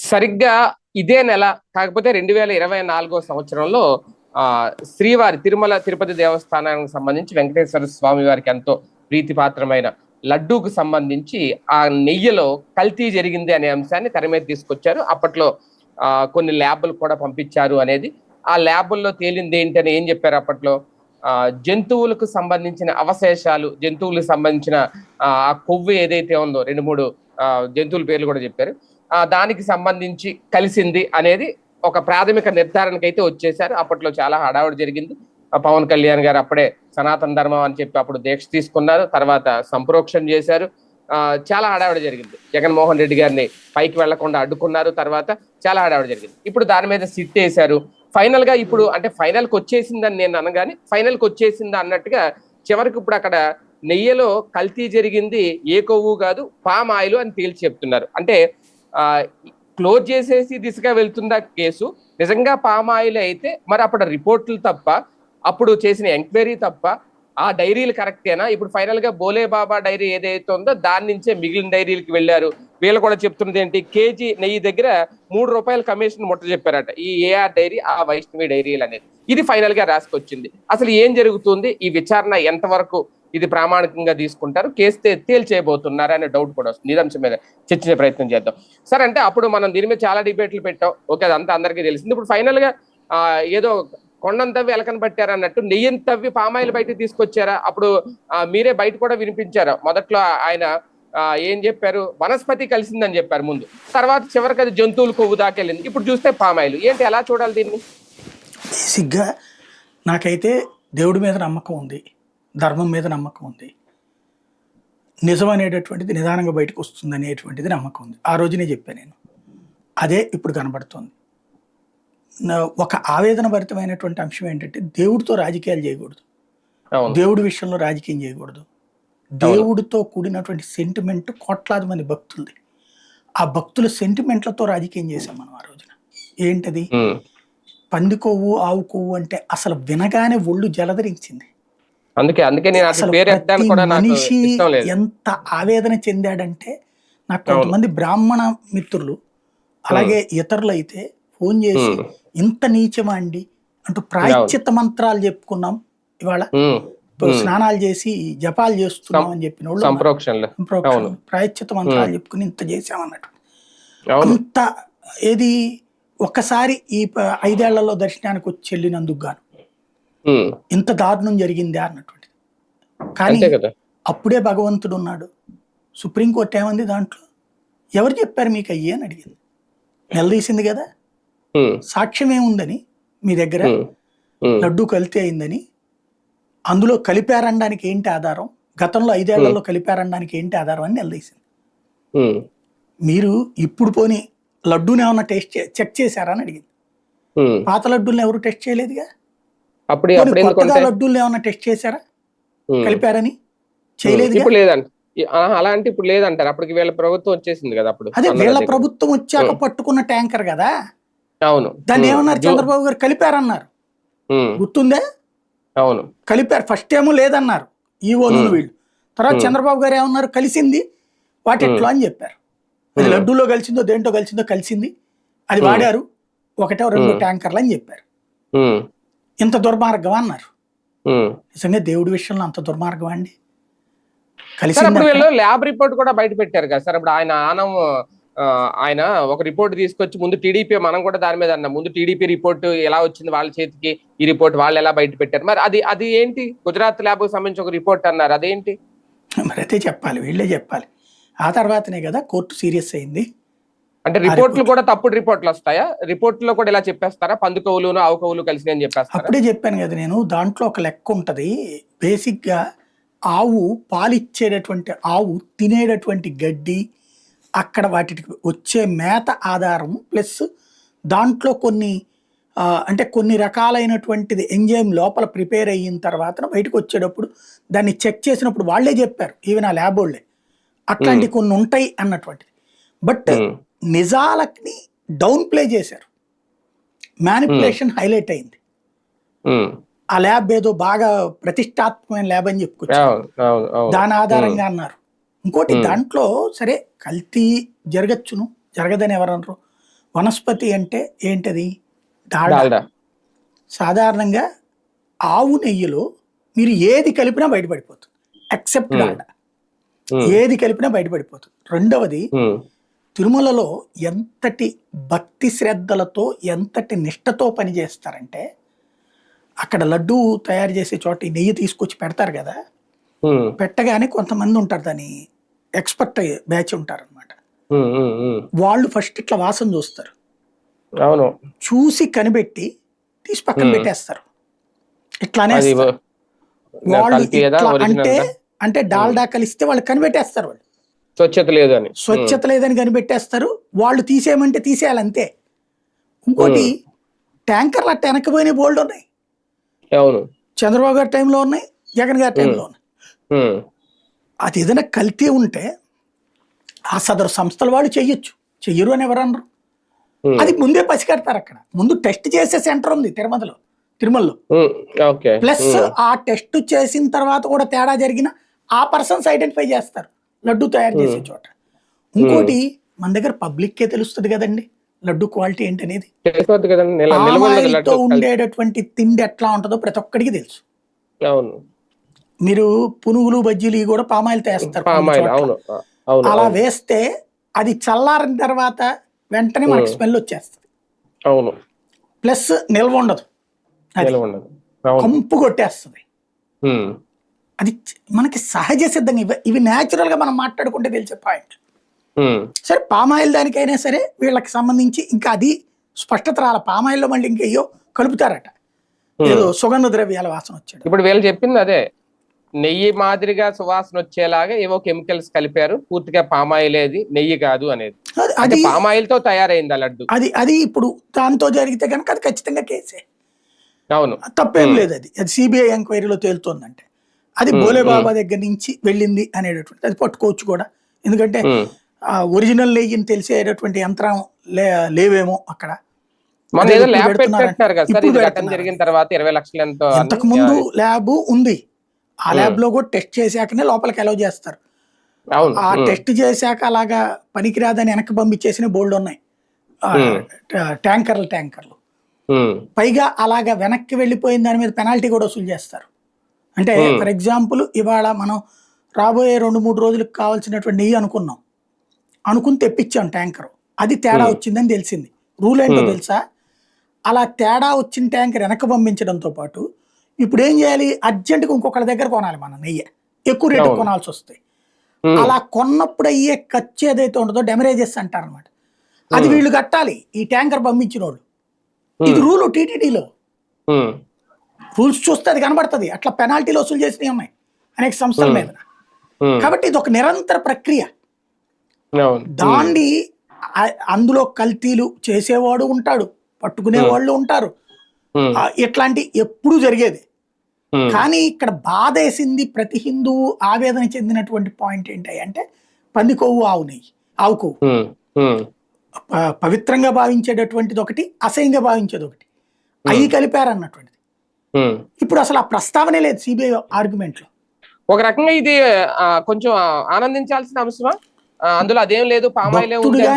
సరిగ్గా ఇదే నెల కాకపోతే 2024 సంవత్సరంలో శ్రీవారి తిరుమల తిరుపతి దేవస్థానానికి సంబంధించి వెంకటేశ్వర స్వామి వారికి ఎంతో ప్రీతిపాత్రమైన లడ్డూకు సంబంధించి ఆ నెయ్యిలో కల్తీ జరిగింది అనే అంశాన్ని తెర మీద తీసుకొచ్చారు. అప్పట్లో కొన్ని ల్యాబ్లు కూడా పంపించారు అనేది. ఆ ల్యాబుల్లో తేలింది ఏంటి అని ఏం చెప్పారు అప్పట్లో? జంతువులకు సంబంధించిన అవశేషాలు, జంతువులకు సంబంధించిన ఆ కొవ్వు ఏదైతే ఉందో 2-3 జంతువుల పేర్లు కూడా చెప్పారు. దానికి సంబంధించి కలిసింది అనేది ఒక ప్రాథమిక నిర్ధారణకు అయితే వచ్చేసారు. అప్పట్లో చాలా హడావుడి జరిగింది. పవన్ కళ్యాణ్ గారు అప్పుడే సనాతన ధర్మం అని చెప్పి అప్పుడు దీక్ష తీసుకున్నారు. తర్వాత సంప్రోక్షణ చేశారు. చాలా హడావిడి జరిగింది. జగన్మోహన్ రెడ్డి గారిని పైకి వెళ్లకుండా అడ్డుకున్నారు. తర్వాత చాలా హడావిడి జరిగింది. ఇప్పుడు దాని మీద సిట్ వేశారు. ఫైనల్ గా ఇప్పుడు అంటే ఫైనల్ కి వచ్చేసిందని నేను అనగానే ఫైనల్ కి వచ్చేసిందా అన్నట్టుగా చివరికి ఇప్పుడు అక్కడ నెయ్యిలో కల్తీ జరిగింది ఏ కొవ్వు కాదు, పామ్ ఆయిల్ అని తేల్చి చెప్తున్నారు. అంటే క్లోజ్ చేసేసి దిశగా వెళ్తుందా కేసు? నిజంగా పామ్ ఆయిల్ అయితే మరి అప్పుడు రిపోర్ట్లు తప్ప, అప్పుడు చేసిన ఎంక్వైరీ తప్ప ఆ డైరీలు కరెక్టేనా? ఇప్పుడు ఫైనల్ గా బోలే బాబా డైరీ ఏదైతే ఉందో దాని నుంచే మిగిలిన డైరీలకు వెళ్ళారు. వీళ్ళు కూడా చెప్తున్నది ఏంటి, కేజీ నెయ్యి దగ్గర ₹3 కమిషన్ ముట్ట చెప్పారట ఈ ఏఆర్ డైరీ, ఆ వైష్ణవి డైరీలు అనేది. ఇది ఫైనల్ గా రాసుకొచ్చింది. అసలు ఏం జరుగుతుంది, ఈ విచారణ ఎంతవరకు ఇది ప్రామాణికంగా తీసుకుంటారు, కేసు తేల్చేయబోతున్నారు అనే డౌట్ కూడా వస్తుంది. ఈ అంశం మీద చర్చించే ప్రయత్నం చేద్దాం. సరే, అంటే అప్పుడు మనం దీని మీద చాలా డిబేట్లు పెట్టాం. ఓకే, అదంతా అందరికీ తెలిసింది. ఇప్పుడు ఫైనల్ గా ఏదో కొండను తవ్వి ఎలకని పట్టారు అన్నట్టు నెయ్యిని తవ్వి పామాయిల్ బయటకు తీసుకొచ్చారా? అప్పుడు మీరే బయట కూడా వినిపించారు. మొదట్లో ఆయన ఏం చెప్పారు, వనస్పతి కలిసిందని చెప్పారు ముందు, తర్వాత చివరికి అది జంతువులు కొవ్వు దాకెళ్ళింది. ఇప్పుడు చూస్తే పామాయిల్. ఏంటి, ఎలా చూడాలి దీన్ని? బేసిక్గా నాకైతే దేవుడి మీద నమ్మకం ఉంది, ధర్మం మీద నమ్మకం ఉంది, నిజం అనేటటువంటిది నిదానంగా బయటకు వస్తుంది అనేటువంటిది నమ్మకం ఉంది. ఆ రోజునే చెప్పాను నేను. అదే ఇప్పుడు కనబడుతుంది. ఒక ఆవేదన భరితమైనటువంటి అంశం ఏంటంటే దేవుడితో రాజకీయాలు చేయకూడదు, దేవుడి విషయంలో రాజకీయం చేయకూడదు. దేవుడితో కూడినటువంటి సెంటిమెంట్ కోట్లాది మంది భక్తులది. ఆ భక్తుల సెంటిమెంట్లతో రాజకీయం చేశాం మనం ఆ రోజున. ఏంటది? పంది కొవ్వు, ఆవు కొవ్వు అంటే అసలు వినగానే ఒళ్ళు జలధరించింది. మనిషి ఎంత ఆవేదన చెందాడంటే, నాకు కొంతమంది బ్రాహ్మణ మిత్రులు అలాగే ఇతరులు అయితే ఫోన్ చేసి, ఇంత నీచమా అండి అంటూ ప్రాయశ్చిత్త మంత్రాలు చెప్పుకున్నాం, ఇవాళ స్నానాలు చేసి జపాలు చేస్తున్నాం అని చెప్పిన వాళ్ళు ప్రాయశ్చిత్త మంత్రాలు చెప్పుకుని ఇంత చేసామన్నట్టు. అంత ఏది ఒక్కసారి ఈ 5 ఏళ్లలో దర్శనానికి వచ్చి వెళ్ళినందుకు గాను ఇంత దారుణం జరిగిందా అన్నటువంటిది. కానీ అప్పుడే భగవంతుడు ఉన్నాడు. సుప్రీంకోర్టు ఏమంది దాంట్లో? ఎవరు చెప్పారు మీకు అయ్యి అని అడిగింది. నిలదీసింది కదా. సాక్ష్యం ఏముందని మీ దగ్గర? లడ్డు కల్తీ అయిందని, అందులో కలిపారనడానికి ఏంటి ఆధారం? గతంలో 5 ఏళ్లలో కలిపారనడానికి ఏంటి ఆధారం అని నిలదీసింది. మీరు ఇప్పుడు పోనీ లడ్డూని ఏమన్నా చెక్ చేశారా అని అడిగింది. పాత లడ్డూల్ని ఎవరు టెస్ట్ చేయలేదుగా. కొత్తగా లడ్డూల్ని ఏమన్నా టెస్ట్ చేశారా కలిపారని? చేయలేదు. అలాంటి ఇప్పుడు లేదంటారు. అప్పటికి వీళ్ళ ప్రభుత్వం వచ్చేసింది కదా. అప్పుడు అదే వీళ్ళ ప్రభుత్వం వచ్చాక పట్టుకున్న ట్యాంకర్ కదా. అవును, దాన్ని ఏమన్నారు? చంద్రబాబు గారు కలిపారన్నారు, గుర్తుందే? అవును, కలిపారు. ఫస్ట్ ఏమో లేదన్నారు ఈవోను వీళ్ళు. తర్వాత చంద్రబాబు గారు ఏమన్నారు? కలిసింది వాటిట్లో అని చెప్పారు. అది లడ్డూలో కలిసిందో దేంట్లో కలిసిందో కలిసింది, అది వాడారు, 1-2 ట్యాంకర్లు అని చెప్పారు. ఇంత దుర్మార్గం అన్నారు. నిజంగా దేవుడి విషయంలో అంత దుర్మార్గం అండి? ల్యాబ్ రిపోర్ట్ కూడా బయట పెట్టారు కదా సార్. ఇప్పుడు ఆయన ఒక రిపోర్ట్ తీసుకొచ్చి ముందు టీడీపీ, మనం కూడా దాని మీద అన్నాం, ముందు టీడీపీ రిపోర్ట్ ఎలా వచ్చింది వాళ్ళ చేతికి, ఈ రిపోర్ట్ వాళ్ళు ఎలా బయట పెట్టారు, మరి అది ఏంటి? గుజరాత్ ల్యాబ్ కు సంబంధించి ఒక రిపోర్ట్ అన్నారు, అదేంటి? మరి అయితే చెప్పాలి, వీళ్ళే చెప్పాలి. ఆ తర్వాతనే కదా కోర్టు సీరియస్ అయింది. అంటే రిపోర్ట్లు కూడా తప్పుడు రిపోర్ట్లు వస్తాయా? రిపోర్ట్లో కూడా ఇలా చెప్పేస్తారా, పంది కొవ్వులు ఆవు కొవ్వులు కలిసి అని చెప్పేస్తారా? అప్పుడే చెప్పాను కదా నేను. దాంట్లో ఒక లెక్క ఉంటది. బేసిక్ గా ఆవు పాలిచ్చేటటువంటి ఆవు తినేటటువంటి గడ్డి, అక్కడ వాటికి వచ్చే మేత ఆధారం, ప్లస్ దాంట్లో కొన్ని రకాలైనటువంటిది ఎంజైమ్ లోపల ప్రిపేర్ అయిన తర్వాత బయటకు వచ్చేటప్పుడు దాన్ని చెక్ చేసినప్పుడు వాళ్ళే చెప్పారు, ఈవెన్ ఆ ల్యాబ్ వాళ్ళే, అట్లాంటి కొన్ని ఉంటాయి అన్నటువంటిది. బట్ నిజాలని డౌన్ ప్లే చేశారు, మ్యానిపులేషన్ హైలైట్ అయింది. ఆ ల్యాబ్ ఏదో బాగా ప్రతిష్టాత్మకమైన ల్యాబ్ అని చెప్పుకొచ్చారు, దాని ఆధారంగా అన్నారు. ఇంకోటి దాంట్లో సరే కల్తీ జరగచ్చును, జరగదని ఎవరన్నారు. వనస్పతి అంటే ఏంటది? డాల్డా. డాల్డా. సాధారణంగా ఆవు నెయ్యిలో మీరు ఏది కలిపినా బయటపడిపోతుంది, ఎక్సెప్ట్ డాల్డా. ఏది కలిపినా బయటపడిపోతుంది. రెండవది, తిరుమలలో ఎంతటి భక్తి శ్రద్ధలతో ఎంతటి నిష్టతో పనిచేస్తారంటే, అక్కడ లడ్డు తయారు చేసే చోట ఈ నెయ్యి తీసుకొచ్చి పెడతారు కదా, పెట్టగానే కొంతమంది ఉంటారు, దాని ఎక్స్పర్ట్ బ్యాచ్ ఉంటారు అనమాట. వాళ్ళు ఫస్ట్ ఇట్లా వాసన చూస్తారు, చూసి కనిపెట్టి తీసి పక్కన పెట్టేస్తారు. ఇట్లానే వాళ్ళు అంటే డాల్డా కలిస్తే వాళ్ళు కనిపెట్టేస్తారు, వాళ్ళు స్వచ్ఛత లేదని కనిపెట్టేస్తారు. వాళ్ళు తీసేయమంటే తీసేయాలి అంతే. ఇంకోటి, ట్యాంకర్లు అట్ట వెనకపోయిన బోల్డ్ ఉన్నాయి. చంద్రబాబు గారి టైంలో ఉన్నాయి, జగన్ గారి టైంలో ఉన్నాయి. అది ఏదైనా కల్తీ ఉంటే ఆ సదరు సంస్థల వాళ్ళు చెయ్యొచ్చు, చెయ్యరు అని ఎవరన్నారు? అది ముందే పసిగడతారు. అక్కడ ముందు టెస్ట్ చేసే సెంటర్ ఉంది తిరుమలలో. ప్లస్ ఆ టెస్ట్ చేసిన తర్వాత కూడా తేడా జరిగిన ఆ పర్సన్స్ ఐడెంటిఫై చేస్తారు లడ్డు తయారు చేసే చోట. ఇంకోటి, మన దగ్గర పబ్లిక్కే తెలుస్తుంది కదండి లడ్డు క్వాలిటీ ఏంటనేది. పామాయిల్తో ఉండేటటువంటి తిండి ఎట్లా ఉంటుందో ప్రతి ఒక్కడికి తెలుసు. మీరు పునుగులు బజ్జీలు కూడా పామాయిల్తో వేస్తారు. అలా వేస్తే అది చల్లారిన తర్వాత వెంటనే మనకి స్మెల్ వచ్చేస్తుంది. ప్లస్ నిల్వ ఉండదు, కంపు కొట్టేస్తుంది. అది మనకి సహజ సిద్ధంగా, ఇవి న్యాచురల్ గా మనం మాట్లాడుకుంటే తెలిసే పాయింట్. సరే, పామాయిల్ దానికైనా సరే వీళ్ళకి సంబంధించి ఇంకా అది స్పష్టత రాల. పామాయిల్లో మళ్ళీ ఇంకేయో కలుపుతారట, ఏదో సుగంధ ద్రవ్యాల వాసన వచ్చాడు. ఇప్పుడు వీళ్ళు చెప్పింది అదే, నెయ్యి మాదిరిగా సువాసన వచ్చేలాగా ఏవో కెమికల్స్ కలిపారు, పూర్తిగా పామాయిల్ ఏది నెయ్యి కాదు అనేది. అది పామాయిల్ తో తయారైంది ఆ లడ్డు. అది ఇప్పుడు దాంతో జరిగితే కనుక అది ఖచ్చితంగా కేసే, అవును, తప్పేం లేదు. అది సిబిఐ ఎంక్వైరీలో తేలుతోందంటే అది బోలేబాబా దగ్గర నుంచి వెళ్ళింది అనేటటువంటి అది పట్టుకోవచ్చు కూడా. ఎందుకంటే ఒరిజినల్ నెయ్యిని తెలిసేటటువంటి యంత్రం లేవేమో అక్కడ. ఇంతకు ముందు ల్యాబ్ ఉంది, ఆ ల్యాబ్ లో కూడా టెస్ట్ చేశాకనే లోపలికి అలౌ చేస్తారు. ఆ టెస్ట్ చేశాక అలాగా పనికిరాదని వెనక్కి పంపించేసిన బోల్డ్ ఉన్నాయి ట్యాంకర్లు. పైగా అలాగా వెనక్కి వెళ్ళిపోయిన దాని మీద పెనాల్టీ కూడా వసూలు చేస్తారు. అంటే ఫర్ ఎగ్జాంపుల్, ఇవాళ మనం రాబోయే 2-3 రోజులకు కావాల్సినటువంటి నెయ్యి అనుకుని తెప్పించాం ట్యాంకర్, అది తేడా వచ్చిందని తెలిసింది. రూల్ ఏంటో తెలుసా? అలా తేడా వచ్చిన ట్యాంకర్ వెనక్కి పంపించడంతో పాటు ఇప్పుడు ఏం చేయాలి, అర్జెంటుగా ఇంకొకరి దగ్గర కొనాలి మనం నెయ్యి, ఎక్కువ రేటు కొనాల్సి వస్తాయి. అలా కొన్నప్పుడు అయ్యే ఖర్చు ఏదైతే ఉంటుందో డెమరేజెస్ అంటారు అనమాట, అది వీళ్ళు కట్టాలి, ఈ ట్యాంకర్ పంపించిన వాళ్ళు. ఇది రూల్ టీటీడీలో రూల్స్ చూస్తే అది కనబడుతుంది. అట్లా పెనాల్టీలు వసూలు చేసినవి ఉన్నాయి అనేక సంస్థల మీద. కాబట్టి ఇది ఒక నిరంతర ప్రక్రియ. దాన్ని అందులో కల్తీలు చేసేవాడు ఉంటాడు, పట్టుకునే వాళ్ళు ఉంటారు, ఇట్లాంటి ఎప్పుడు జరిగేది. కానీ ఇక్కడ బాధేసింది, ప్రతి హిందువు ఆవేదన చెందినటువంటి పాయింట్ ఏంటి అంటే, పంది కొవ్వు ఆవు కొవ్వు పవిత్రంగా భావించేటటువంటిది ఒకటి, అసహ్యంగా భావించేది ఒకటి, అవి కలిపారన్నటువంటిది. ఇప్పుడు అసలు ఆ ప్రస్తావనే లేదు సిబిఐ ఆర్గ్యుమెంట్ లో. ఒక రకంగా ఇది కొంచెం ఆనందించాల్సిన అంశమా? అందులో అదేం లేదు, పామాయిల్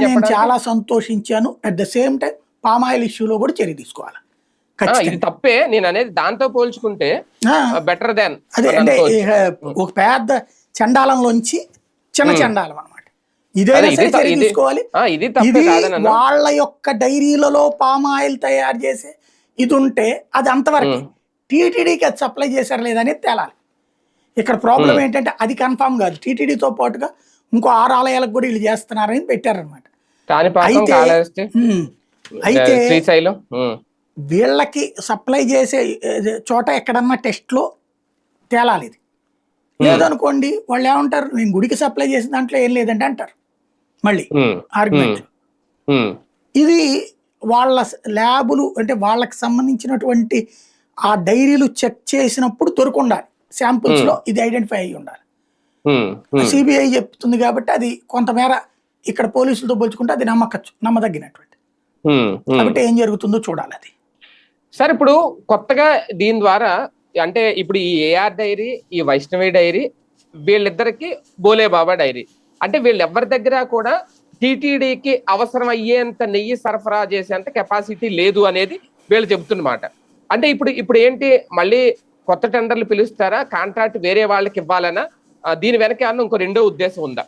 నేను చాలా సంతోషించాను. At the same time palm oil ఇష్యూలో కూడా చర్య తీసుకోవాలి. ఇది తప్పే, నేను అనేది దాంతో పోల్చుకుంటే బెటర్ దాన్ అదే. అంటే ఒక పెద్ద చండాలంలోంచి చిన్న చండాలం అనమాట. ఇదైనా సరే చర్య తీసుకోవాలి. ఇది వాళ్ళ యొక్క డైరీలలో పామాయిల్ తయారు చేసే ఇది ఉంటే అది అంతవరకు, టీటీడీకి అది సప్లై చేశారు లేదనేది తేలాలి. ఇక్కడ ప్రాబ్లం ఏంటంటే అది కన్ఫామ్ కాదు. టీటీడీతో పాటుగా ఇంకో 6 ఆలయాలకు కూడా వీళ్ళు చేస్తున్నారని పెట్టారనమాట. అయితే వీళ్ళకి సప్లై చేసే చోట ఎక్కడన్నా టెస్ట్ లో తేలాలి. ఇది లేదనుకోండి, వాళ్ళు ఏమంటారు, నేను గుడికి సప్లై చేసిన దాంట్లో ఏం లేదంటే అంటారు మళ్ళీ ఆర్గ్యుమెంట్. ఇది వాళ్ళ ల్యాబులు అంటే వాళ్ళకి సంబంధించినటువంటి ఆ డైరీలు చెక్ చేసినప్పుడు దొరుకుండాలి, శాంపుల్స్ లో ఇది ఐడెంటిఫై అయ్యి ఉండాలి. సిబిఐ చెప్తుంది కాబట్టి అది కొంతమేర ఇక్కడ పోలీసులతో పోల్చుకుంటే అది నమ్మదగినటువంటి. కాబట్టి ఏం జరుగుతుందో చూడాలి అది. సార్, ఇప్పుడు కొత్తగా దీని ద్వారా అంటే ఇప్పుడు ఈ ఏఆర్ డైరీ, ఈ వైష్ణవి డైరీ, వీళ్ళిద్దరికి బోలేబాబా డైరీ, అంటే వీళ్ళెవరి దగ్గర కూడా టీటీడీకి అవసరం అయ్యేంత నెయ్యి సరఫరా చేసేంత కెపాసిటీ లేదు అనేది వీళ్ళు చెబుతున్నమాట. అంటే ఇప్పుడు ఏంటి, మళ్ళీ కొత్త టెండర్లు పిలుస్తారా, కాంట్రాక్ట్ వేరే వాళ్ళకి ఇవ్వాలనా, దీని వెనక ఏమన్నా ఇంకో రెండో ఉద్దేశం ఉందా?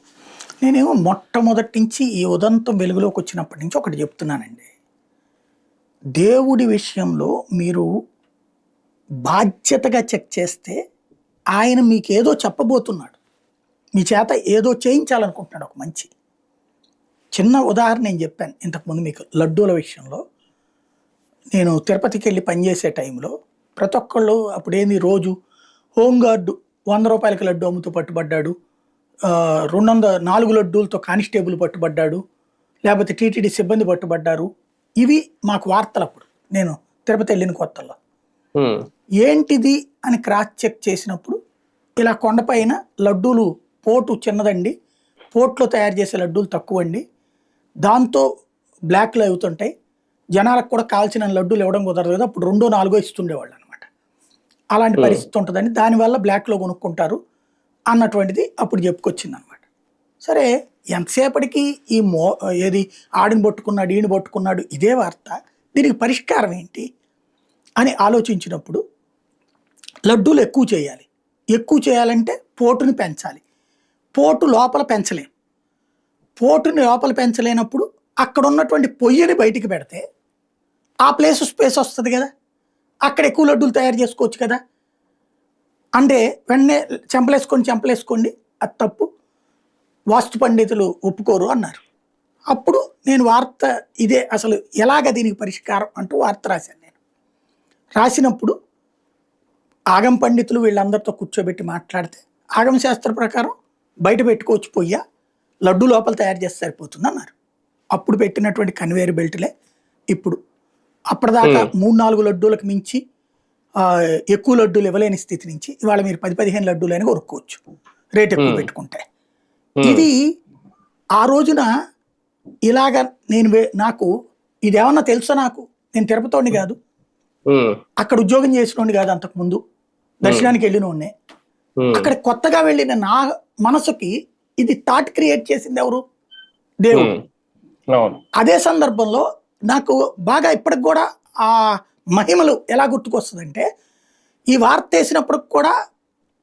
నేనేమో మొట్టమొదటి నుంచి ఈ ఉదంతం వెలుగులోకి వచ్చినప్పటి నుంచి ఒకటి చెప్తున్నానండి. దేవుడి విషయంలో మీరు బాధ్యతగా చెక్ చేస్తే ఆయన మీకేదో చెప్పబోతున్నాడు, మీ చేత ఏదో చేయించాలనుకుంటున్నాడు. ఒక మంచి చిన్న ఉదాహరణ నేను చెప్పాను ఇంతకుముందు మీకు లడ్డూల విషయంలో. నేను తిరుపతికి వెళ్ళి పనిచేసే టైంలో ప్రతి ఒక్కళ్ళు అప్పుడేంది రోజు హోంగార్డు 100 రూపాయలకి లడ్డు అమ్ముతూ పట్టుబడ్డాడు, 4 లడ్డూలతో కానిస్టేబుల్ పట్టుబడ్డాడు, లేకపోతే టీటీడీ సిబ్బంది పట్టుబడ్డారు. ఇవి మాకు వార్తలు అప్పుడు నేను తిరుపతి వెళ్ళిన కొత్తల్లో. ఏంటిది అని క్రాస్ చెక్ చేసినప్పుడు ఇలా కొండపైన లడ్డూలు పోటు చిన్నదండి, పోట్లో తయారు చేసే లడ్డూలు తక్కువ అండి, దాంతో బ్లాక్లో అవుతుంటాయి, జనాలకు కూడా కాల్చిన లడ్డూలు ఇవ్వడం కుదరదు కదా, అప్పుడు 2, 4 ఇస్తుండేవాళ్ళు అనమాట. అలాంటి పరిస్థితి ఉంటుందని దానివల్ల బ్లాక్లో కొనుక్కుంటారు అన్నటువంటిది అప్పుడు చెప్పుకొచ్చింది అనమాట. సరే, ఎంతసేపటికి ఈ ఏది ఆడిని పట్టుకున్నాడు, ఈయన పట్టుకున్నాడు, ఇదే వార్త. దీనికి పరిష్కారం ఏంటి అని ఆలోచించినప్పుడు లడ్డూలు ఎక్కువ చేయాలి. ఎక్కువ చేయాలంటే పోటుని పెంచాలి. పోటు లోపల పెంచలేం. పోటుని లోపల పెంచలేనప్పుడు అక్కడ ఉన్నటువంటి పొయ్యిని బయటికి పెడితే ఆ స్పేస్ వస్తుంది కదా, అక్కడ ఎక్కువ లడ్డూలు తయారు చేసుకోవచ్చు కదా. అంటే వెంటనే చెంపలేసుకోండి, అది తప్పు, వాస్తు పండితులు ఒప్పుకోరు అన్నారు. అప్పుడు నేను వార్త ఇదే, అసలు ఎలాగ దీనికి పరిష్కారం అంటూ వార్త రాశాను. నేను రాసినప్పుడు ఆగం పండితులు వీళ్ళందరితో కూర్చోబెట్టి మాట్లాడితే, ఆగమ శాస్త్ర ప్రకారం బయట పెట్టుకోవచ్చు పొయ్య, లడ్డు లోపల తయారు చేస్తే సరిపోతుంది అన్నారు. అప్పుడు పెట్టినటువంటి కన్వేయర్ బెల్ట్లే ఇప్పుడు. అప్పటిదాకా 3-4 లడ్డూలకు మించి ఎక్కువ లడ్డూలు ఇవ్వలేని స్థితి నుంచి ఇవాళ మీరు 10-15 లడ్డూలైనా కొనుక్కోవచ్చు రేట్ ఎక్కువ పెట్టుకుంటే. ఇది ఆ రోజున ఇలాగ నాకు ఇదేమన్నా తెలుసా, నేను తిరుపతోడిని కాదు, అక్కడ ఉద్యోగం చేసినోడిని కాదు, అంతకుముందు దర్శనానికి వెళ్ళినోడినే. అక్కడ కొత్తగా వెళ్ళిన నా మనసుకి ఇది థాట్ క్రియేట్ చేసింది ఎవరు? దేవుడు. అదే సందర్భంలో నాకు బాగా ఇప్పటికి కూడా ఆ మహిమలు ఎలా గుర్తుకొస్తుందంటే, ఈ వార్త వేసినప్పుడు కూడా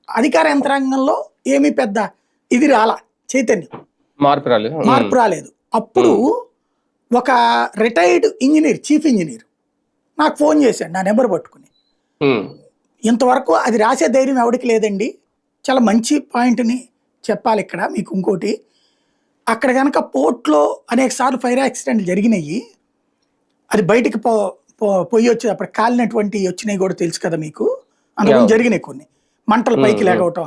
అధికార యంత్రాంగంలో ఏమీ పెద్ద ఇది చైతన్యం మార్పు రాలేదు. అప్పుడు ఒక రిటైర్డ్ ఇంజనీర్, చీఫ్ ఇంజనీర్ నాకు ఫోన్ చేశాడు నా నెంబర్ పట్టుకుని. ఇంతవరకు అది రాసే ధైర్యం ఎవరికి లేదండి, చాలా మంచి పాయింట్ని చెప్పాలి ఇక్కడ మీకు. ఇంకోటి, అక్కడ కనుక పోర్ట్లో అనేక సార్లు ఫైర్ యాక్సిడెంట్లు జరిగినాయి, అది బయటికి పొయ్యి వచ్చి అప్పుడు కాలినటువంటి వచ్చినాయి కూడా తెలుసు కదా మీకు. అందుకని జరిగినాయి కొన్ని మంటలు పైకి లేకపోవటం.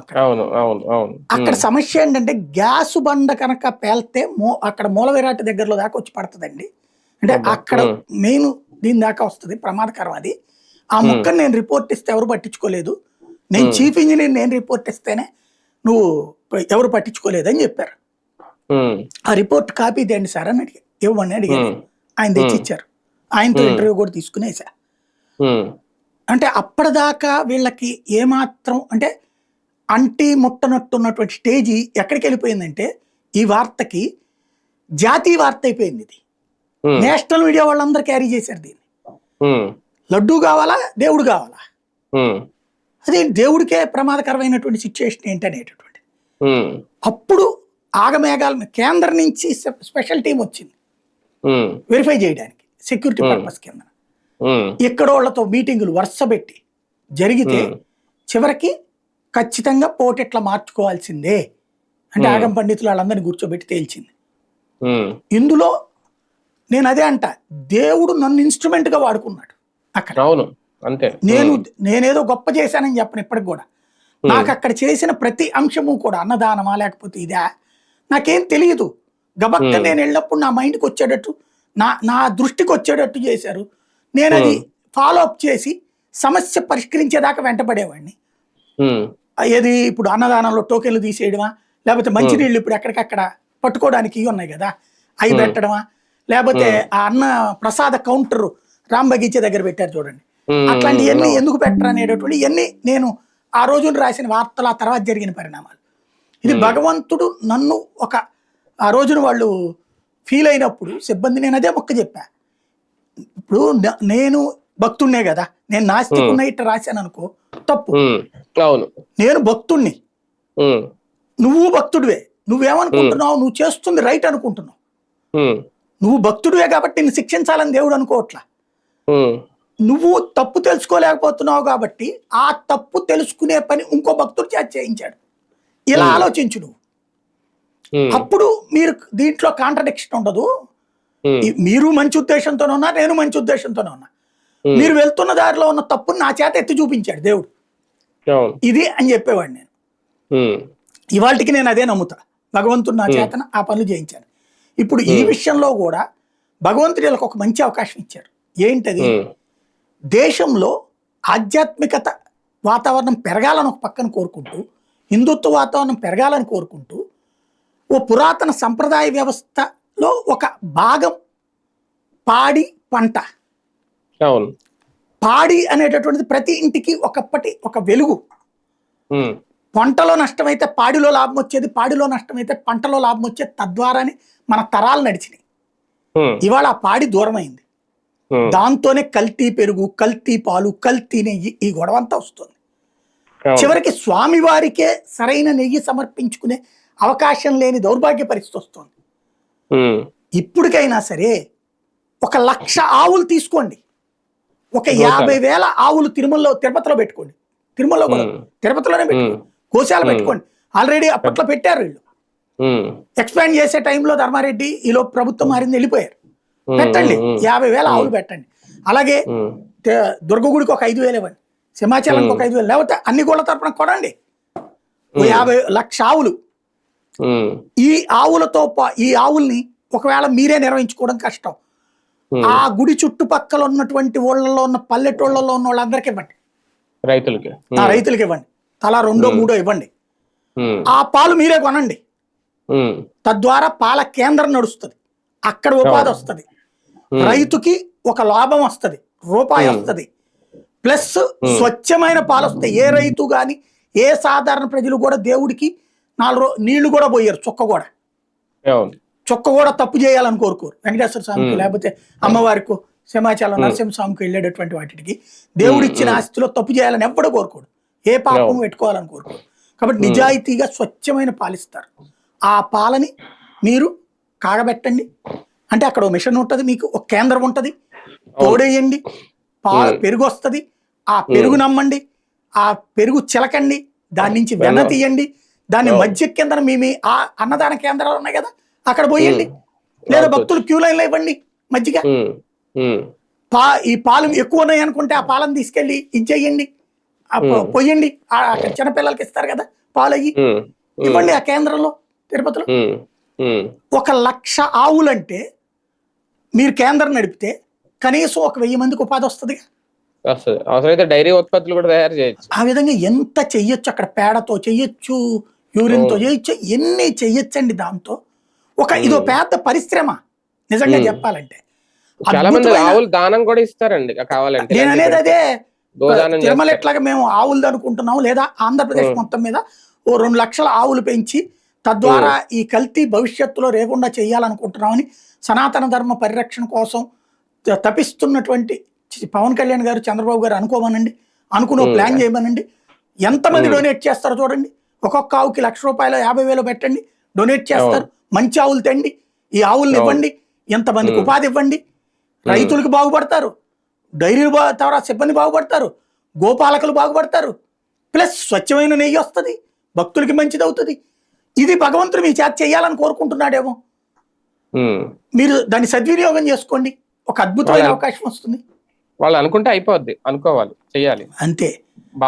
అక్కడ సమస్య ఏంటంటే, గ్యాస్ బండ కనుక పేల్తే అక్కడ మూల విరాట్ దగ్గరలో దాకా వచ్చి పడుతుందండి. అంటే అక్కడ మెయిన్ దీని దాకా వస్తుంది, ప్రమాదకరం అది. ఆ ముక్కను నేను రిపోర్ట్ ఇస్తే ఎవరు పట్టించుకోలేదు, నేను చీఫ్ ఇంజనీర్, నేను రిపోర్ట్ ఇస్తేనే నువ్వు ఎవరు పట్టించుకోలేదని చెప్పారు. ఆ రిపోర్ట్ కాపీ తేండి సార్ అని ఇవ్వమని అడిగాను. ఆయన తెచ్చి ఇచ్చారు. ఆయనతో ఇంటర్వ్యూ కూడా తీసుకునేసా. అంటే అప్పటిదాకా వీళ్ళకి ఏమాత్రం అంటే ముట్టనట్టున్నటువంటి స్టేజీ ఎక్కడికి వెళ్ళిపోయిందంటే, ఈ వార్తకి జాతీయ వార్త అయిపోయింది. ఇది నేషనల్ మీడియా వాళ్ళందరూ క్యారీ చేశారు దీన్ని. లడ్డూ కావాలా, దేవుడు కావాలా, అదే దేవుడికే ప్రమాదకరమైనటువంటి సిచ్యువేషన్ ఏంటనేటటువంటి. అప్పుడు ఆగమేఘాల కేంద్రం నుంచి స్పెషల్ టీం వచ్చింది వెరిఫై చేయడానికి, సెక్యూరిటీ పర్పస్ కింద. ఇక్కడ వాళ్ళతో మీటింగులు వరుస పెట్టి జరిగితే చివరికి ఖచ్చితంగా పోటెట్లా మార్చుకోవాల్సిందే అంటే ఆగం పండితులు వాళ్ళందరినీ కూర్చోబెట్టి తేల్చింది. ఇందులో నేను అదే అంట, దేవుడు నన్ను ఇన్స్ట్రుమెంట్ గా వాడుకున్నాడు అక్కడ. అంతే, నేనేదో గొప్ప చేశానని చెప్పను ఇప్పటికి కూడా. నాకు అక్కడ చేసిన ప్రతి అంశము కూడా అన్నదానమా లేకపోతే ఇదా నాకేం తెలియదు. గబక్క నేను వెళ్ళినప్పుడు నా మైండ్కి వచ్చేటట్టు, నా దృష్టికి వచ్చేటట్టు చేశారు. నేను అది ఫాలో అప్ చేసి సమస్య పరిష్కరించేదాకా వెంటపడేవాడిని. ఏది ఇప్పుడు అన్నదానంలో టోకెన్లు తీసేయడమా, లేకపోతే మంచినీళ్ళు ఇప్పుడు ఎక్కడికక్కడ పట్టుకోవడానికి ఇవి ఉన్నాయి కదా, అవి పెట్టడమా, లేకపోతే ఆ అన్న ప్రసాద కౌంటర్ రామ్ బగీచే దగ్గర పెట్టారు చూడండి, అట్లాంటివన్నీ ఎందుకు పెట్టరు అనేటటువంటి ఇవన్నీ నేను ఆ రోజున రాసిన వార్తలు, ఆ తర్వాత జరిగిన పరిణామాలు. ఇది భగవంతుడు నన్ను ఆ రోజున వాళ్ళు ఫీల్ అయినప్పుడు సిబ్బంది నేను అదే మొక్క చెప్పా, ఇప్పుడు నేను భక్తుడినే కదా, నేను నాస్తికున్న ఇట్లా రాశాను అనుకో తప్పు. అవును, నేను భక్తుడిని, నువ్వు భక్తుడివే, నువ్వేమనుకుంటున్నావు, నువ్వు చేస్తుంది రైట్ అనుకుంటున్నావు, నువ్వు భక్తుడివే కాబట్టి నిన్ను శిక్షించాలని దేవుడు అనుకోవట్లా, నువ్వు తప్పు తెలుసుకోలేకపోతున్నావు కాబట్టి ఆ తప్పు తెలుసుకునే పని ఇంకో భక్తుడు చేత చేయించాడు. ఇలా ఆలోచించు నువ్వు, అప్పుడు మీరు దీంట్లో కాంట్రడిక్షన్ ఉండదు. మీరు మంచి ఉద్దేశంతోనే ఉన్నా, నేను మంచి ఉద్దేశంతోనే ఉన్నా, మీరు వెళ్తున్న దారిలో ఉన్న తప్పుని నా చేత ఎత్తి చూపించాడు దేవుడు, ఇది అని చెప్పేవాడు నేను. ఇవాళకి నేను అదే నమ్ముతా, భగవంతుడు నా చేతన ఆ పనులు చేయించాను. ఇప్పుడు ఈ విషయంలో కూడా భగవంతుడు వీళ్ళకి ఒక మంచి అవకాశం ఇచ్చారు. ఏంటది? దేశంలో ఆధ్యాత్మికత వాతావరణం పెరగాలని ఒక పక్కన కోరుకుంటూ, హిందుత్వ వాతావరణం పెరగాలని కోరుకుంటూ, ఓ పురాతన సంప్రదాయ వ్యవస్థలో ఒక భాగం పాడి పంట. పాడి అనేటటువంటిది ప్రతి ఇంటికి ఒకప్పటి ఒక వెలుగు. పంటలో నష్టమైతే పాడిలో లాభం వచ్చేది, పాడిలో నష్టమైతే పంటలో లాభం వచ్చేది. తద్వారానే మన తరాలు నడిచినాయి. ఇవాళ ఆ పాడి దూరమైంది, దాంతోనే కల్తీ పెరుగు, కల్తీ పాలు, కల్తీ నెయ్యి, ఈ గొడవ అంతా వస్తుంది. చివరికి స్వామివారికే సరైన నెయ్యి సమర్పించుకునే అవకాశం లేని దౌర్భాగ్య పరిస్థితి వస్తుంది. ఇప్పటికైనా సరే 1,00,000 ఆవులు తీసుకోండి, ఒక 50,000 ఆవులు తిరుపతిలో పెట్టుకోండి, తిరుమలలో కూడా తిరుపతిలోనే పెట్టుకోండి, గోశాల పెట్టుకోండి. ఆల్రెడీ అప్పట్లో పెట్టారు వీళ్ళు, ఎక్స్పాండ్ చేసే టైంలో ధర్మారెడ్డి ఈలో ప్రభుత్వం మారింది, వెళ్ళిపోయారు. పెట్టండి, 50,000 ఆవులు పెట్టండి. అలాగే దుర్గగుడికి ఒక 5,000 ఇవ్వండి, సింహాచలంకి ఒక 5,000, లేకపోతే అన్ని గోళ్ళ తరపున కొనండి 50,00,000 ఆవులు. ఈ ఆవులతో ఈ ఆవుల్ని ఒకవేళ మీరే నిర్వహించుకోవడం కష్టం, ఆ గుడి చుట్టుపక్కల ఉన్నటువంటి ఊళ్ళలో ఉన్న పల్లెటూళ్ళలో ఉన్న వాళ్ళందరికీ ఇవ్వండి, రైతులకి ఇవ్వండి, తలా 2-3 ఇవ్వండి. ఆ పాలు మీరే కొనండి, తద్వారా పాల కేంద్రం నడుస్తుంది, అక్కడ ఉపాధి వస్తుంది, రైతుకి ఒక లాభం వస్తుంది, రూపాయి వస్తుంది, ప్లస్ స్వచ్ఛమైన పాలు వస్తాయి. ఏ రైతు గాని ఏ సాధారణ ప్రజలు కూడా దేవుడికి 4 నీళ్లు కూడా పోయారు, చుక్క కూడా తప్పు చేయాలని కోరుకోరు. వెంకటేశ్వర స్వామికి లేకపోతే అమ్మవారికి, సింహాచలం నరసింహస్వామికి వెళ్ళేటటువంటి వాటికి దేవుడు ఇచ్చిన ఆస్తిలో తప్పు చేయాలని ఎప్పుడు కోరుకోడు, ఏ పాపం పెట్టుకోవాలని కోరుకోడు. కాబట్టి నిజాయితీగా స్వచ్ఛమైన పాలిస్తారు. ఆ పాలని మీరు కాగబెట్టండి, అంటే అక్కడ మిషన్ ఉంటుంది, మీకు ఒక కేంద్రం ఉంటుంది, తోడేయండి, పెరుగు వస్తుంది, ఆ పెరుగు నమ్మండి, ఆ పెరుగు చిలకండి, దాని నుంచి వెన్న తీయండి, దాన్ని మధ్య కింద మీ ఆ అన్నదాన కేంద్రాలు ఉన్నాయి కదా అక్కడ పోయండి, లేదా భక్తులు క్యూ లైన్లో ఇవ్వండి మజ్జిగ. ఈ పాలు ఎక్కువ ఉన్నాయి అనుకుంటే ఆ పాలను తీసుకెళ్ళి ఇచ్చేయండి, పోయండి, అక్కడ చిన్నపిల్లలకి ఇస్తారు కదా పాలు, అయ్యి ఇవ్వండి ఆ కేంద్రంలో తిరుపతిలో. 1,00,000 ఆవులంటే మీరు కేంద్రం నడిపితే కనీసం 1,000 మందికి ఉపాధి వస్తుంది. డైరీ ఉత్పత్తులు కూడా తయారు చేయొచ్చు. ఆ విధంగా ఎంత చెయ్యొచ్చు, అక్కడ పేడతో చెయ్యొచ్చు, యూరిన్తో చేయొచ్చు, ఎన్ని చెయ్యొచ్చండి. దాంతో ఇదో పెద్ద పరిశ్రమ నిజంగా చెప్పాలంటే. చాలా మంది ఆవులు దానం కూడా ఇస్తారండి కావాలంటే. నేను అనేది అదే, తిరుమల ఎట్లాగా మేము ఆవులు అనుకుంటున్నాము, లేదా ఆంధ్రప్రదేశ్ మొత్తం మీద ఓ 2,00,000 ఆవులు పెంచి తద్వారా ఈ కల్తీ భవిష్యత్తులో రేకుండా చేయాలనుకుంటున్నామని సనాతన ధర్మ పరిరక్షణ కోసం తపిస్తున్నటువంటి పవన్ కళ్యాణ్ గారు, చంద్రబాబు గారు అనుకోమనండి, అనుకుని ప్లాన్ చేయమనండి. ఎంతమంది డొనేట్ చేస్తారో చూడండి, ఒక్కొక్క ఆవుకి ₹1,00,000 50,000 పెట్టండి, డొనేట్ చేస్తారు. మంచి ఆవులు తెండి, ఈ ఆవుల్ని ఇవ్వండి, ఎంతమందికి ఉపాధి ఇవ్వండి, రైతులకు బాగుపడతారు, డైరీలు ద్వారా సిబ్బంది బాగుపడతారు, గోపాలకులు బాగుపడతారు, ప్లస్ స్వచ్ఛమైన నెయ్యి వస్తుంది, భక్తులకి మంచిది అవుతుంది. ఇది భగవంతుడు మీ చేత చేయాలని కోరుకుంటున్నాడేమో, మీరు దాన్ని సద్వినియోగం చేసుకోండి, ఒక అద్భుతమైన అవకాశం వస్తుంది. వాళ్ళు అనుకుంటే అయిపోద్ది, అనుకోవాలి, చెయ్యాలి అంతే.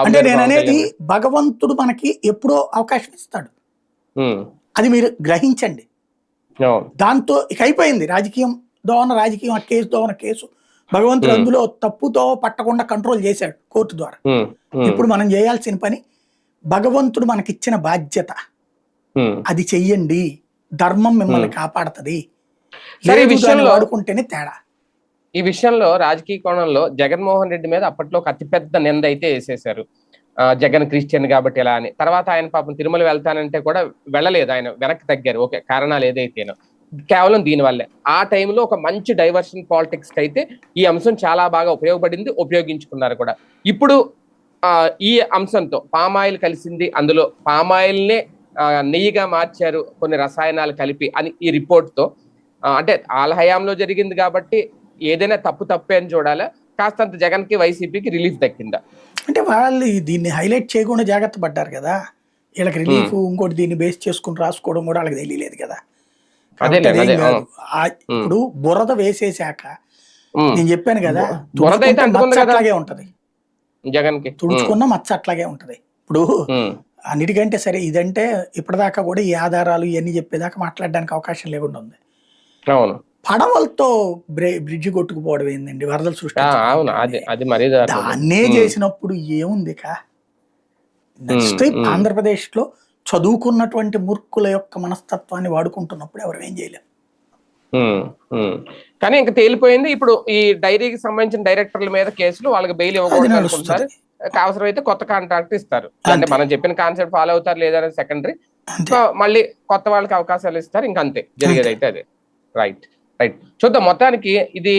అంటే నేను అనేది భగవంతుడు మనకి ఎప్పుడో అవకాశం ఇస్తాడు, అది మీరు గ్రహించండి. దాంతో ఇక అయిపోయింది, రాజకీయం దోవన రాజకీయం, కేసు దోవన కేసు. భగవంతుడు అందులో తప్పుతో పట్టకుండా కంట్రోల్ చేశాడు కోర్టు ద్వారా. ఇప్పుడు మనం చేయాల్సిన పని, భగవంతుడు మనకిచ్చిన బాధ్యత అది చెయ్యండి, ధర్మం మిమ్మల్ని కాపాడుతుంది, వాడుకుంటేనే తేడా. ఈ విషయంలో రాజకీయ కోణంలో జగన్మోహన్ రెడ్డి మీద అప్పట్లో ఒక అతిపెద్ద నింద అయితే వేసేశారు, జగన్ క్రిస్టియన్ కాబట్టి ఎలా అని. తర్వాత ఆయన పాపం తిరుమల వెళ్తానంటే కూడా వెళ్ళలేదు, ఆయన వెనక్కి తగ్గారు. ఓకే, కారణాలు ఏదైతేనో. కేవలం దీనివల్లే. ఆ టైంలో ఒక మంచి డైవర్షన్ పాలిటిక్స్ కి అయితే ఈ అంశం చాలా బాగా ఉపయోగపడింది, ఉపయోగించుకున్నారు కూడా. ఇప్పుడు ఈ అంశంతో పామాయిల్ కలిసింది, అందులో పామాయిల్నే నెయ్యిగా మార్చారు కొన్ని రసాయనాలు కలిపి అని ఈ రిపోర్ట్ తో, అంటే వాళ్ళ హయాంలో జరిగింది కాబట్టి ఏదైనా తప్పు తప్పే అని చూడాలా, కాస్తంత జగన్ కి వైసీపీకి రిలీఫ్ దక్కిందా? అంటే వాళ్ళు దీన్ని హైలైట్ చేయకుండా జాగ్రత్త పడ్డారు కదా, వీళ్ళకి రిలీఫ్ ఇంకోటి దీన్ని బేస్ చేసుకుని రాసుకోవడం కూడా వాళ్ళకి తెలియలేదు కదా. కాబట్టి అదేం కాదు. ఇప్పుడు బురద వేసేసాక నేను చెప్పాను కదా, మచ్చ అట్లాగే ఉంటది, జగన్ కి తుడుచుకున్న మచ్చ అట్లాగే ఉంటది. ఇప్పుడు అన్నిటికంటే సరే ఇదంటే ఇప్పటిదాకా కూడా ఈ ఆధారాలు ఇవన్నీ చెప్పేదాకా మాట్లాడడానికి అవకాశం లేకుండా ఉంది. పడవలతో బ్రిడ్జి కొట్టుకుపోవడం ఏందండి, వరదలు సృష్టించడం, దాన్నే చేసినప్పుడు ఏముంది కా. నెక్స్ట్ ఆంధ్రప్రదేశ్ లో చదువుకున్నటువంటి మూర్ఖుల యొక్క మనస్తత్వాన్ని వాడుకుంటున్నప్పుడు ఎవరు ఏం చేయలేరు. కానీ ఇంకా తేలిపోయింది. ఇప్పుడు ఈ డైరీకి సంబంధించిన డైరెక్టర్ల మీద కేసులు, వాళ్ళకి బెయిల్ ఇవ్వకూడదు అనుకుంటున్నారు. అవసరమైతే కొత్త కాంట్రాక్ట్ ఇస్తారు. అంటే మనం చెప్పిన కాన్సెప్ట్ ఫాలో అవుతారు లేదనేది సెకండరీ. మళ్ళీ కొత్త వాళ్ళకి అవకాశాలు ఇస్తారు, ఇంకంతే జరిగేది అయితే అదే. రైట్ రైట్ చూద్దాం. మొత్తానికి ఇది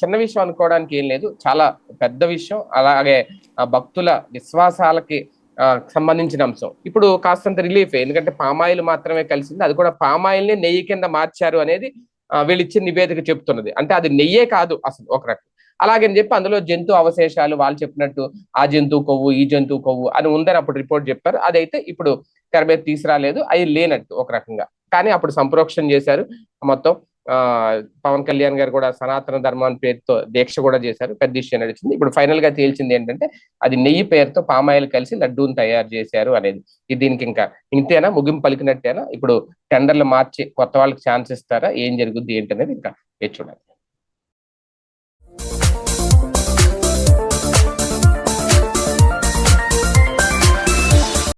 చిన్న విషయం అనుకోవడానికి ఏం లేదు, చాలా పెద్ద విషయం. అలాగే భక్తుల విశ్వాసాలకి సంబంధించిన అంశం. ఇప్పుడు కాస్తంత రిలీఫ్, ఎందుకంటే పామాయిల్ మాత్రమే కలిసింది, అది కూడా పామాయిల్ ని నెయ్యి కింద మార్చారు అనేది వీళ్ళు ఇచ్చిన నివేదిక చెప్తున్నది. అంటే అది నెయ్యే కాదు అసలు ఒక రకం. అలాగని చెప్పి అందులో జంతు అవశేషాలు వాళ్ళు చెప్పినట్టు ఆ జంతువు కొవ్వు ఈ జంతువు కొవ్వు అని ఉందని అప్పుడు రిపోర్ట్ చెప్పారు. అదైతే ఇప్పుడు తెర మీద తీసుకురాలేదు, అవి లేనట్టు ఒక రకంగా. కానీ అప్పుడు సంప్రోక్షణ చేశారు మొత్తం. పవన్ కళ్యాణ్ గారు కూడా సనాతన ధర్మం పేరుతో దీక్ష కూడా చేశారు, పెద్ద ఇష్యూ నడిచింది. ఇప్పుడు ఫైనల్ గా తేల్చింది ఏంటంటే అది నెయ్యి పేరుతో పామాయిల్ కలిసి లడ్డూని తయారు చేశారు అనేది. దీనికి ఇంకా ఇంతేనా, ముగింపు పలికినట్టేనా? ఇప్పుడు టెండర్లు మార్చి కొత్త వాళ్ళకి ఛాన్స్ ఇస్తారా, ఏం జరుగుద్ది ఏంటనేది ఇంకా చూడాలి.